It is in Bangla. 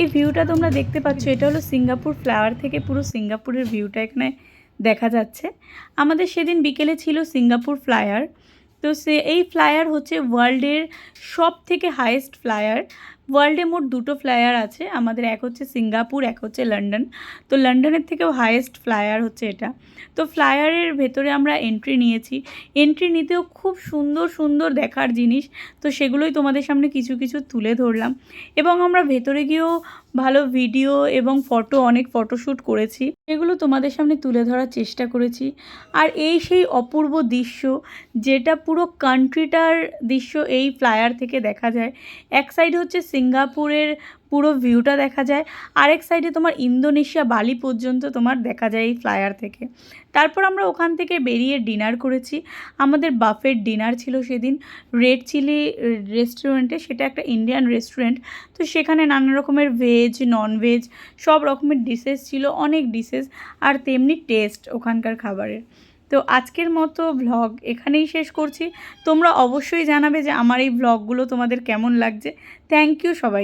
এই ভিউটা তোমরা দেখতে পাচ্ছ, এটা হলো সিঙ্গাপুর ফ্লাওয়ার থেকে পুরো সিঙ্গাপুরের ভিউটা এখানে দেখা যাচ্ছে। আমাদের সেদিন বিকেলে ছিল সিঙ্গাপুর ফ্লায়ার। তো এই ফ্লায়ার হচ্ছে ওয়ার্ল্ডের সব থেকে হাইয়েস্ট ফ্লায়ার। ওয়ার্ল্ডে মোট দুটো ফ্লায়ার আছে আমাদের, এক হচ্ছে সিঙ্গাপুর, এক হচ্ছে লন্ডন। তো লন্ডনের থেকেও হাইয়েস্ট ফ্লায়ার হচ্ছে এটা। তো ফ্লায়ারের ভেতরে আমরা এন্ট্রি নিয়েছি। এন্ট্রি নিতেও খুব সুন্দর সুন্দর দেখার জিনিস, তো সেগুলোই তোমাদের সামনে কিছু কিছু তুলে ধরলাম। এবং আমরা ভেতরে গিয়েও ভালো ভিডিও এবং অনেক ফটোশ্যুট করেছি, এগুলো তোমাদের সামনে তুলে ধরার চেষ্টা করেছি। আর এই সেই অপূর্ব দৃশ্য, যেটা পুরো কান্ট্রিটার দৃশ্য এই ফ্লায়ার থেকে দেখা যায়। এক সাইড হচ্ছে সিঙ্গাপুরের পুরো ভিউটা দেখা যায়, আরেক সাইডে তোমার ইন্দোনেশিয়া বালি পর্যন্ত তোমার দেখা যায় এই ফ্লায়ার থেকে। তারপর আমরা ওখান থেকে বেরিয়ে ডিনার করেছি। আমাদের বাফেট ডিনার ছিল সেদিন রেড চিলি রেস্টুরেন্টে, সেটা একটা ইন্ডিয়ান রেস্টুরেন্ট। তো সেখানে নানা রকমের ভেজ ননভেজ সব রকমের ডিশেস ছিল, অনেক ডিশেস, আর তেমনি টেস্ট ওখানকার খাবারের। তো আজকের মতো ভ্লগ এখানেই শেষ করছি। তোমরা অবশ্যই জানাবে যে আমার এই ভ্লগগুলো তোমাদের কেমন লাগছে। থ্যাংক ইউ সবাই।